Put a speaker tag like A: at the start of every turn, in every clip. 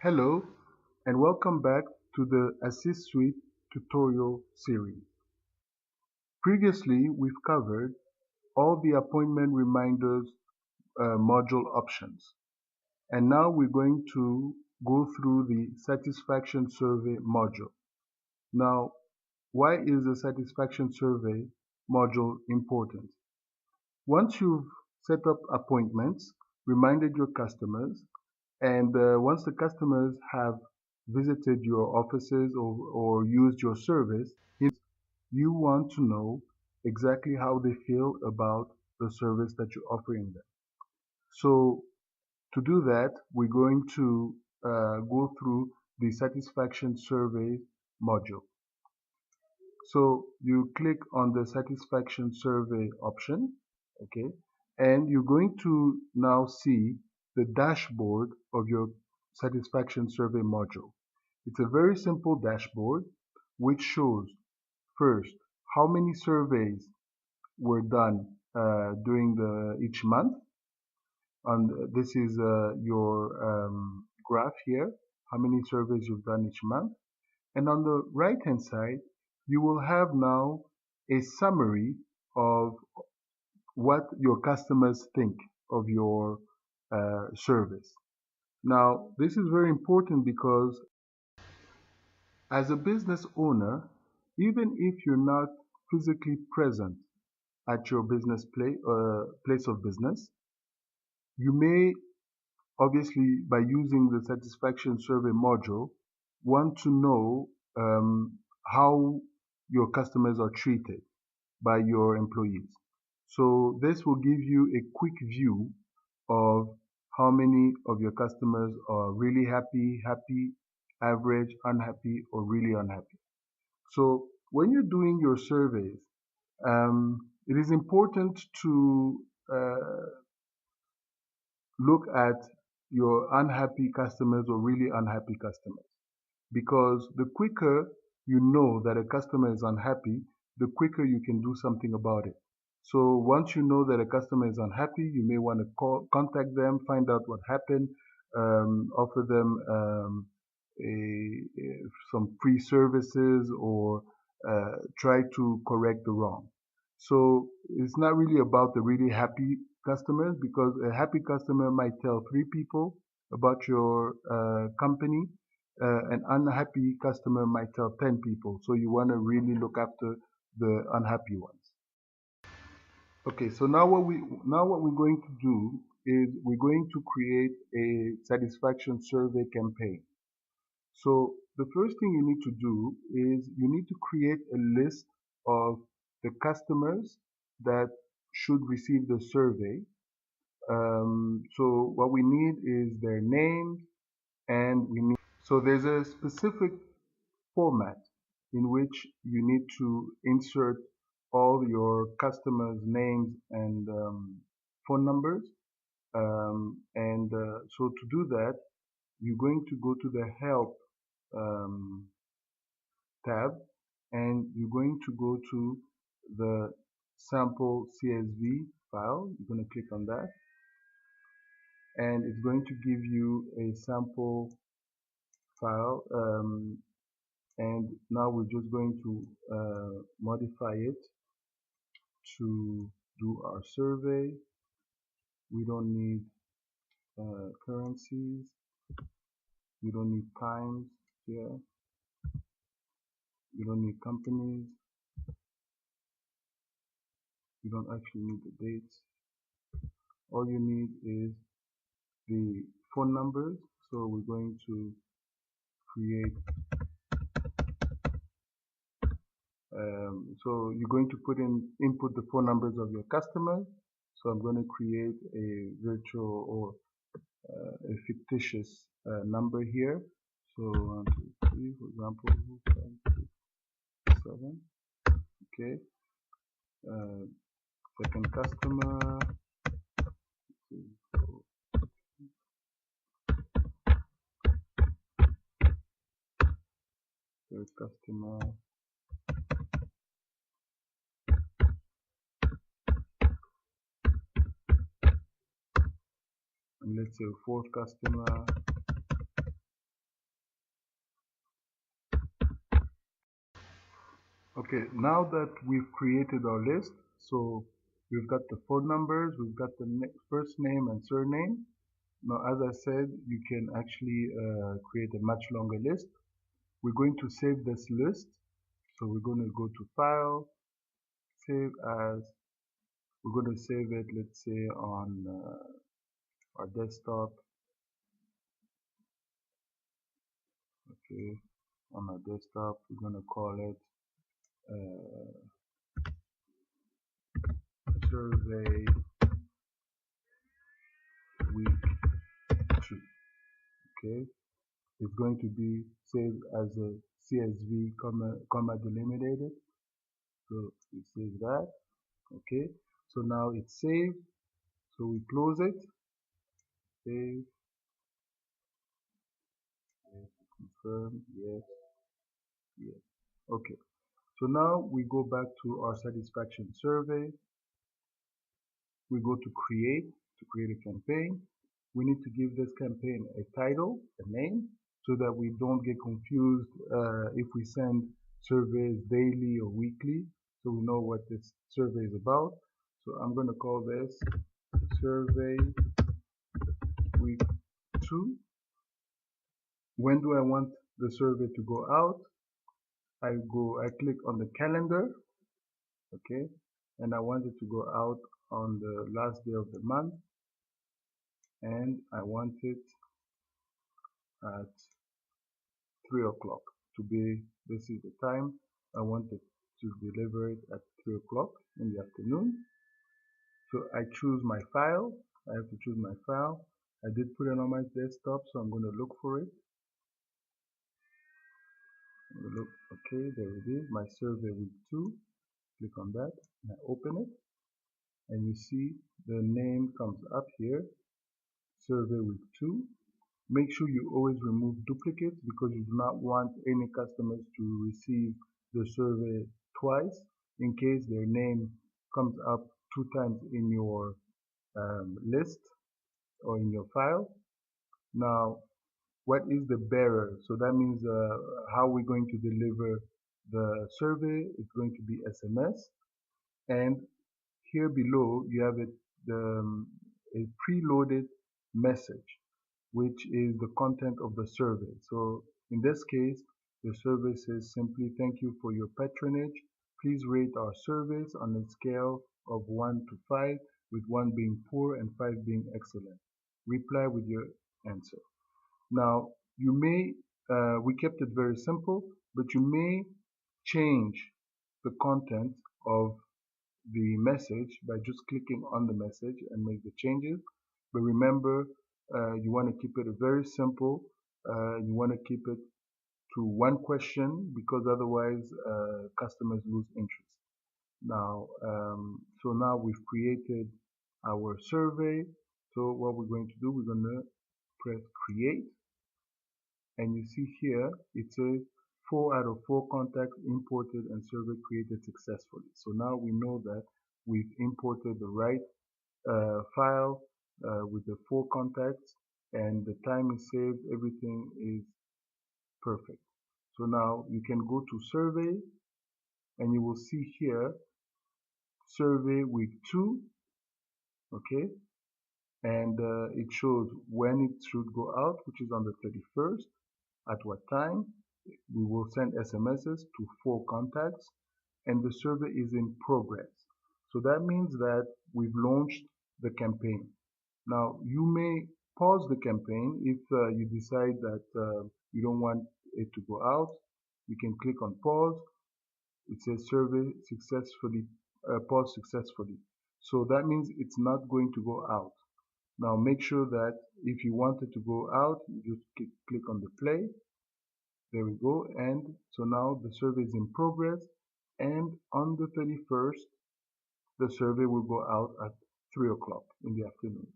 A: Hello and welcome back to the Assist Suite tutorial series. Previously, we've covered all the appointment reminders module options, and now we're going to go through the satisfaction survey module. Now, why is the satisfaction survey module important? Once you've set up appointments, reminded your customers, and once the customers have visited your offices or used your service, you want to know exactly how they feel about the service that you're offering them. So to do that, we're going to go through the satisfaction survey module. So you click on the satisfaction survey option, okay, and you're going to now see the dashboard of your satisfaction survey module. It's a very simple dashboard which shows first how many surveys were done during each month. And this is your graph here, how many surveys you've done each month. And on the right hand side, you will have now a summary of what your customers think of your service. Now, this is very important because as a business owner, even if you're not physically present at your place of business, you may obviously, by using the satisfaction survey module, want to know how your customers are treated by your employees. So this will give you a quick view of how many of your customers are really happy, average, unhappy, or really unhappy. So when you're doing your surveys, it is important to look at your unhappy customers or really unhappy customers, because the quicker you know that a customer is unhappy, the quicker you can do something about it. So once you know that a customer is unhappy, you may want to contact them, find out what happened, offer them some free services, or try to correct the wrong. So it's not really about the really happy customers, because a happy customer might tell three people about your company. An unhappy customer might tell 10 people. So you want to really look after the unhappy ones. Okay, so now what we're going to do is we're going to create a satisfaction survey campaign. So the first thing you need to do is you need to create a list of the customers that should receive the survey. So what we need is their name, and so there's a specific format in which you need to insert all your customers' names and phone numbers. So to do that, you're going to go to the Help um, tab, and you're going to go to the sample CSV file. You're going to click on that, and it's going to give you a sample file. And now we're just going to modify it to do our survey. We don't need currencies. We don't need times here. You don't need companies. You don't actually need the dates. All you need is the phone numbers. So we're going to create, so you're going to input the phone numbers of your customers. So I'm going to create a virtual or a fictitious number here. So 1, 2, 3, for example, 5, 6, 7. Okay. Second customer. Third customer. And let's say fourth customer. Okay, now that we've created our list, so we've got the phone numbers, we've got the first name and surname. Now, as I said, you can actually create a much longer list. We're going to save this list. So we're going to go to File, Save As. We're going to save it, let's say, on our desktop. Okay, on our desktop, we're going to call it Survey Week 2. Okay, it's going to be saved as a CSV comma delimited. So we save that. Okay, so now it's saved. So we close it. Save. Yes, confirm. Yes. Yes. Okay. So now we go back to our satisfaction survey. We go to create a campaign. We need to give this campaign a title, a name, so that we don't get confused if we send surveys daily or weekly, so we know what this survey is about. So I'm going to call this Survey Week 2. When do I want the survey to go out? I click on the calendar, okay, and I want it to go out on the last day of the month, and I want it at 3 o'clock to be, this is the time I want it to deliver it at 3 o'clock in the afternoon. So I choose my file. I have to choose my file. I did put it on my desktop, so I'm going to look for it. Look, okay, there it is, my survey week 2. Click on that and I open it, and you see the name comes up here, survey week 2. Make sure you always remove duplicates because you do not want any customers to receive the survey twice in case their name comes up 2 times in your list or in your file. Now, what is the bearer? So that means how we're going to deliver the survey. It's going to be SMS, and here below you have a preloaded message, which is the content of the survey. So in this case, the survey says simply, thank you for your patronage. Please rate our service on a scale of 1 to 5, with 1 being poor and 5 being excellent. Reply with your answer. Now, you may, we kept it very simple, but you may change the content of the message by just clicking on the message and make the changes. But remember, you want to keep it very simple. You want to keep it to 1 question because otherwise customers lose interest. Now, so now we've created our survey. So what we're going to do, we're going to press create, and you see here it says 4 out of 4 contacts imported and survey created successfully. So now we know that we've imported the right file with the 4 contacts, and the time is saved, everything is perfect. So now you can go to survey, and you will see here survey week 2, okay, and it shows when it should go out, which is on the 31st, at what time. We will send SMSs to 4 contacts, and the survey is in progress. So that means that we've launched the campaign. Now, you may pause the campaign if you decide that you don't want it to go out. You can click on pause. It says survey successfully, pause successfully. So that means it's not going to go out. Now make sure that if you want it to go out, you just click on the play. There we go. And so now the survey is in progress, and on the 31st, the survey will go out at 3 o'clock in the afternoon.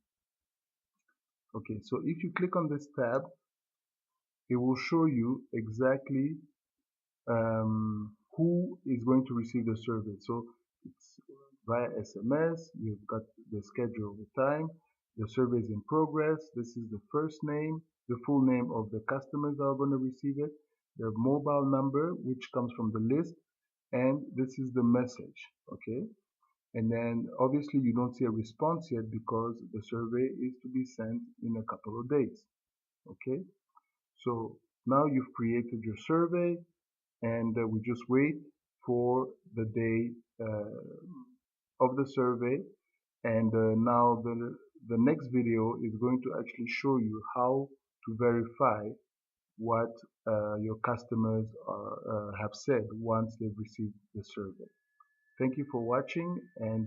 A: Okay, so if you click on this tab, it will show you exactly who is going to receive the survey. So it's via SMS, you've got the schedule, the time, the survey is in progress, this is the first name, the full name of the customers that are going to receive it, their mobile number, which comes from the list, and this is the message. Okay, and then obviously you don't see a response yet because the survey is to be sent in a couple of days. Okay, so now you've created your survey, and we just wait for the day of the survey. And now the next video is going to actually show you how to verify what your customers have said once they've received the survey. Thank you for watching, and